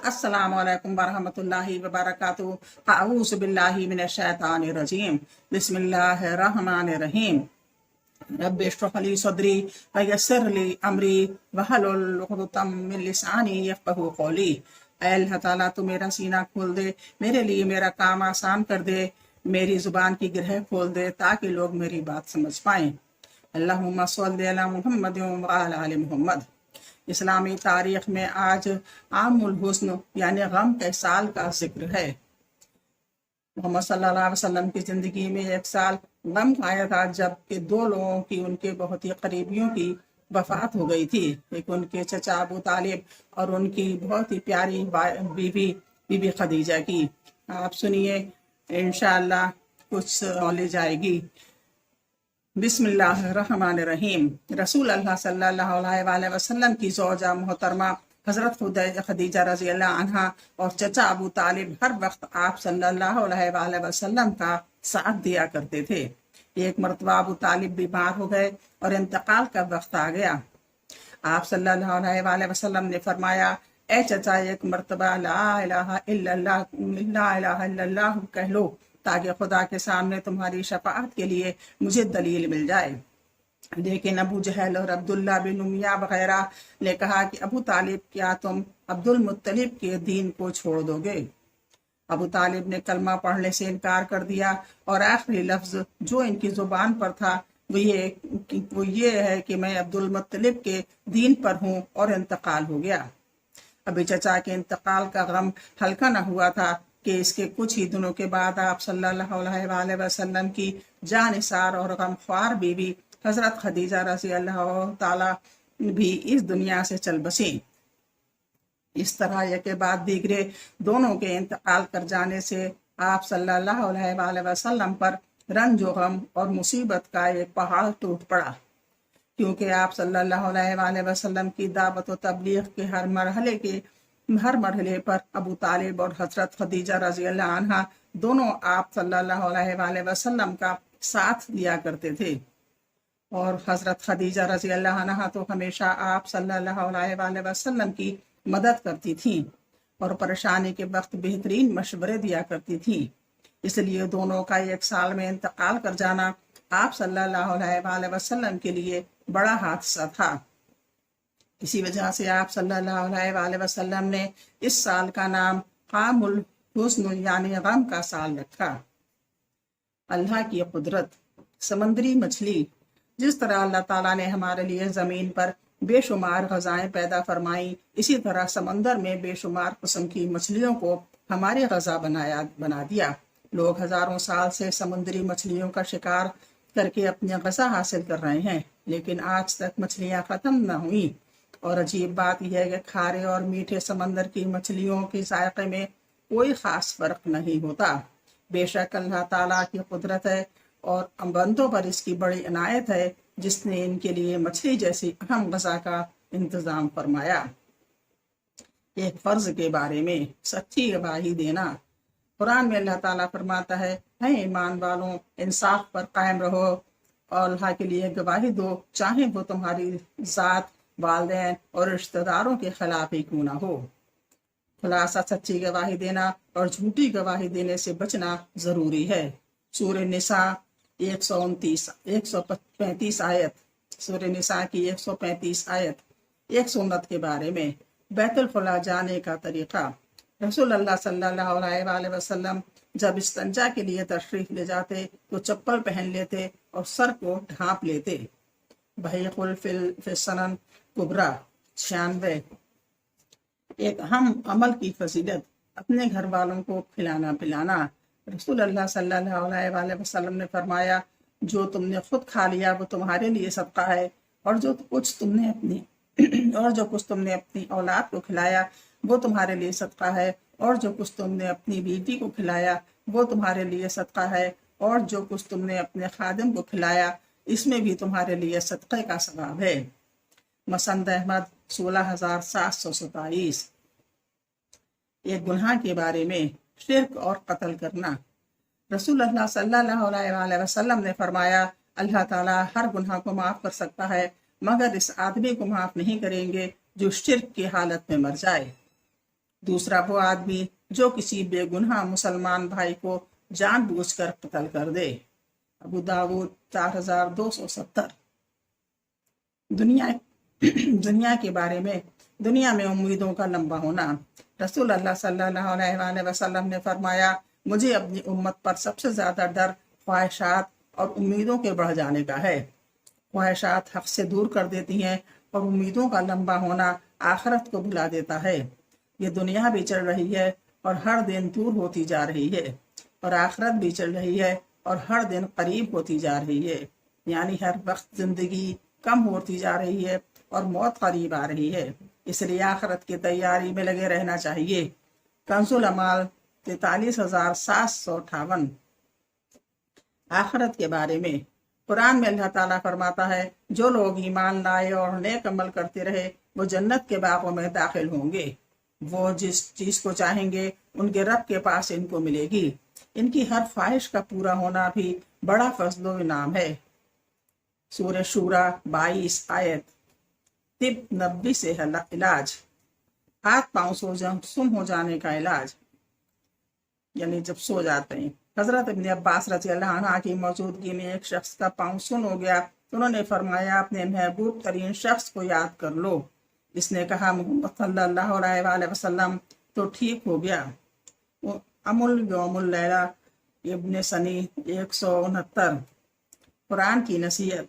अस्सलामु अलैकुम वरहमतुल्लाहि वबरकातुहू। अऊज़ु बिल्लाहि मिनश शैतानिर रजीम। बिस्मिल्लाहिर रहमानिर रहीम। रब्बि इश्रह ली सदरी वयस्सिर ली अमरी वहलुल उक़दतम मिन लिसानी यफ़क़हू क़ौली। ऐ अल्लाह ताला तू मेरा सीना खोल दे, मेरे लिए मेरा काम आसान कर दे, मेरी जुबान की गिरह खोल दे ताकि लोग मेरी बात समझ पाएं। अल्लाहुम्मा सल्लि अला मुहम्मद व अला आलि मुहम्मद। इस्लामी तारीख में आज आमुल हुस्न यानी गम के साल का जिक्र है। मोहम्मद सल्लल्लाहु अलैहि वसल्लम की ज़िंदगी में एक साल गम आया था जब कि दो लोगों की, उनके बहुत ही करीबियों की वफात हो गई थी। एक उनके चचा अबू तालिब और उनकी बहुत ही प्यारी बीबी खदीजा की। आप सुनिए, इंशाअल्लाह कुछ नॉलेज आएगी। बिस्मिल्लाहिर्रहमानिर्रहीम। रसूल अल्लाह सल्लल्लाहु अलैहि वसल्लम की ज़ौजा मोहतरमा हज़रत खदीजा रज़ी अल्लाह अन्हा और चचा अबू तालिब हर वक्त आप सल्लल्लाहु अलैहि वसल्लम का साथ दिया करते थे। एक मरतबा अबू तालिब बीमार हो गए और इंतकाल का वक्त आ गया। आप सल्लल्लाहु अलैहि वसल्लम ने फरमाया, ए चचा, एक मरतबा ला इलाहा इल्लल्लाह कह लो ताकि खुदा के सामने तुम्हारी शफाअत के लिए मुझे दलील मिल जाए। लेकिन अबू जहल और अब्दुल्ला बिन उमिया वगैरह ने कहा कि अबू तालिब, क्या तुम अब्दुल मुत्तलिब के दीन को छोड़ दोगे? अबू तालिब ने कलमा पढ़ने से इनकार कर दिया और आखिरी लफ्ज जो इनकी जुबान पर था वो ये है कि मैं अब्दुल मुत्तलिब के दीन पर हूँ, और इंतकाल हो गया। अभी चचा के इंतकाल का गम हल्का न हुआ था कि इसके कुछ ही दिनों के बाद आप सल्लल्लाहु अलैहि वसल्लम की जानिसार और गमख्वार बीवी हजरत खदीजा रज़ी अल्लाह ताला भी इस दुनिया से चल बसी। इस तरह एक के बाद दीगरे दोनों के इंतकाल कर जाने से आप सल्लल्लाहु अलैहि वसल्लम पर रंज व गम और मुसीबत का एक पहाड़ टूट पड़ा, क्योंकि आप सल्लल्लाहु अलैहि वसल्लम की दावत व तबलीग के हर मरहले पर अबू तालिब और हजरत खदीजा रज़ी अल्लाह अन्हा दोनों आप सल्लल्लाहु अलैहि वसल्लम का साथ दिया करते थे। और हजरत खदीजा रज़ी अल्लाह अन्हा तो हमेशा आप सल्लल्लाहु अलैहि वसल्लम की मदद करती थीं और परेशानी के वक्त बेहतरीन मशवरे दिया करती थीं। इसलिए दोनों का एक साल में इंतकाल कर जाना आप सल्लल्लाहु अलैहि वसल्लम के लिए बड़ा हादसा था। इसी वजह से आप सल्लल्लाहु अलैहि वसल्लम ने इस साल का नाम आमुल हुस्न यानी गम का साल रखा। अल्लाह की कुदरत। समंदरी मछली। जिस तरह अल्लाह ताला ने हमारे लिए ज़मीन पर बेशुमार ग़ज़ाएं पैदा फरमाई, इसी तरह समंदर में बेशुमार किस्म की मछलियों को हमारी ग़ज़ा बना दिया। लोग हज़ारों साल से समुद्री मछलियों का शिकार करके अपनी ग़ज़ा हासिल कर रहे हैं, लेकिन आज तक मछलियाँ ख़त्म न हुई। और अजीब बात यह है कि खारे और मीठे समंदर की मछलियों के जायके में कोई ख़ास फ़र्क नहीं होता। बेशक अल्लाह ताला की कुदरत है और बंदों पर इसकी बड़ी इनायत है जिसने इनके लिए मछली जैसी अहम ग़ज़ा का इंतज़ाम फरमाया। एक फ़र्ज़ के बारे में सच्ची गवाही देना। कुरान में अल्लाह ताला फरमाता है, हे ईमान वालों, इंसाफ पर कायम रहो और अल्लाह के लिए गवाही दो, चाहे वो तुम्हारी ज़ात, वालिदैन और रिश्तेदारों के खिलाफ ही क्यों ना हो। खुलासा सच्ची गवाही देना और झूठी गवाही देने से बचना ज़रूरी है। सूरह निसा 135 आयत। सूरह निसा की 135 आयत। एक सुन्नत के बारे में। बैतुल खुला जाने का तरीक़ा। रसूल अल्लाह सल्लल्लाहु अलैहि वसल्लम जब इस्तंजा के लिए तशरीफ़ ले जाते तो चप्पल पहन लेते और सर को ढांप लेते। बहीक़ुल फिल सनन कुबरा 96। एक अहम अमल की फजीलत। अपने घर वालों को खिलाना पिलाना। रसूल अल्लाह सल्लल्लाहु अलैहि वसल्लम ने फरमाया, जो तुमने खुद खा लिया वो तुम्हारे लिए सदका है, और जो कुछ तुमने अपनी औलाद को खिलाया वो तुम्हारे लिए सदका है, और जो कुछ तुमने अपनी बीवी को खिलाया वो तुम्हारे लिए सदका है, और जो कुछ तुमने अपने खादिम को खिलाया इसमें भी तुम्हारे लिए सदक़े का सवाब है। मसंद अहमद 16727। एक गुनाह के बारे में। शिर्क और कत्ल करना। रसूल अल्लाह सल्लल्लाहु अलैहि वसल्लम ने फरमाया, अल्लाह ताला हर गुनाह को माफ़ कर सकता है मगर इस आदमी को माफ़ नहीं करेंगे जो शिर्क की हालत में मर जाए। دوسرا وہ آدمی جو کسی بے گناہ مسلمان بھائی کو جان بوجھ کر قتل کر دے۔ ابو داود 4270۔ دنیا کے بارے میں، دنیا میں امیدوں کا لمبا ہونا۔ رسول اللہ صلی اللہ علیہ وآلہ وسلم نے فرمایا، مجھے اپنی امت پر سب سے زیادہ ڈر خواہشات اور امیدوں کے بڑھ جانے کا ہے۔ خواہشات حق سے دور کر دیتی ہیں اور امیدوں کا لمبا ہونا آخرت کو بھلا دیتا ہے۔ یہ دنیا بھی چل رہی ہے اور ہر دن دور ہوتی جا رہی ہے، اور آخرت بھی چل رہی ہے اور ہر دن قریب ہوتی جا رہی ہے، یعنی ہر وقت زندگی کم ہوتی جا رہی ہے اور موت قریب آ رہی ہے۔ اس لیے آخرت کی تیاری میں لگے رہنا چاہیے۔ کنز الاعمال 43758۔ آخرت کے بارے میں قرآن میں اللہ تعالیٰ فرماتا ہے، جو لوگ ایمان لائے اور نیک عمل کرتے رہے وہ جنت کے باغوں میں داخل ہوں گے۔ وہ جس چیز کو چاہیں گے ان کے رب کے پاس ان کو ملے گی۔ ان کی ہر خواہش کا پورا ہونا بھی بڑا فضل و انعام ہے۔ سورہ شورى 22 آیت۔ طب 90 سے علاج۔ ہاتھ پاؤں سن ہو جانے کا علاج، یعنی جب سو جاتے ہیں۔ حضرت ابن عباس رضی اللہ عنہ کی موجودگی میں ایک شخص کا پاؤں سن ہو گیا تو انہوں نے فرمایا، اپنے محبوب ترین شخص کو یاد کر لو۔ اس نے کہا، محمد صلی اللہ علیہ وآلہ وسلم، تو ٹھیک ہو گیا۔ یوم اللیلہ ابن سنی 169۔ قرآن کی نصیحت۔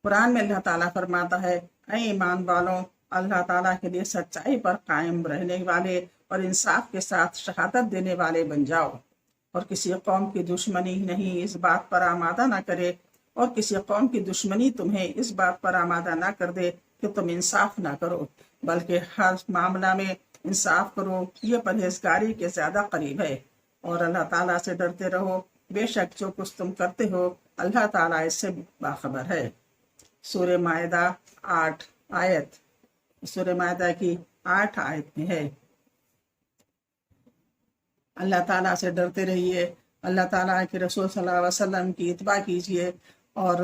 قرآن میں اللہ تعالیٰ فرماتا ہے، اے ایمان والوں، اللہ تعالیٰ کے لیے سچائی پر قائم رہنے والے اور انصاف کے ساتھ شہادت دینے والے بن جاؤ، اور کسی قوم کی دشمنی نہیں اس بات پر آمادہ نہ کرے، اور کسی قوم کی دشمنی تمہیں اس بات پر آمادہ نہ کر دے کہ تم انصاف نہ کرو، بلکہ ہر معاملہ میں انصاف کرو، یہ پرہیزگاری کے زیادہ قریب ہے۔ اور اللہ تعالیٰ سے ڈرتے رہو، بے شک جو کچھ تم کرتے ہو اللہ تعالیٰ اس سے باخبر ہے۔ سورہ مائدہ 8 آیت۔ سورہ مائدہ کی 8 آیت میں ہے۔ اللہ تعالیٰ سے ڈرتے رہیے، اللہ تعالیٰ کے رسول صلی اللہ علیہ وسلم کی اتباع کیجیے اور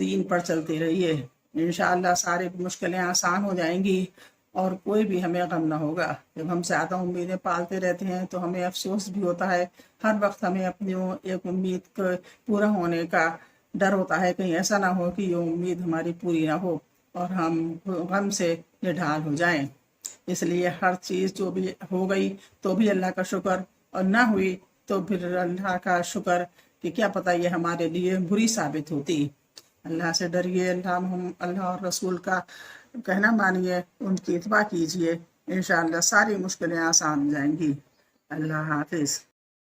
دین پر چلتے رہیے۔ انشاءاللہ ساری مشکلیں آسان ہو جائیں گی اور کوئی بھی ہمیں غم نہ ہوگا۔ جب ہم زیادہ امیدیں پالتے رہتے ہیں تو ہمیں افسوس بھی ہوتا ہے، ہر وقت ہمیں اپنی ایک امید کے پورا ہونے کا ڈر ہوتا ہے، کہیں ایسا نہ ہو کہ یہ امید ہماری پوری نہ ہو اور ہم غم سے نڈھال ہو جائیں۔ اس لیے ہر چیز جو بھی ہو گئی تو بھی اللہ کا شکر، اور نہ ہوئی تو پھر اللہ کا شکر کہ کیا پتہ یہ ہمارے لیے بری ثابت ہوتی۔ اللہ سے ڈریے، اللہ اور رسول کا کہنا مانیے، ان کی اتباع کیجیے، انشاءاللہ ساری مشکلیں آسان ہو جائیں گی۔ اللہ حافظ۔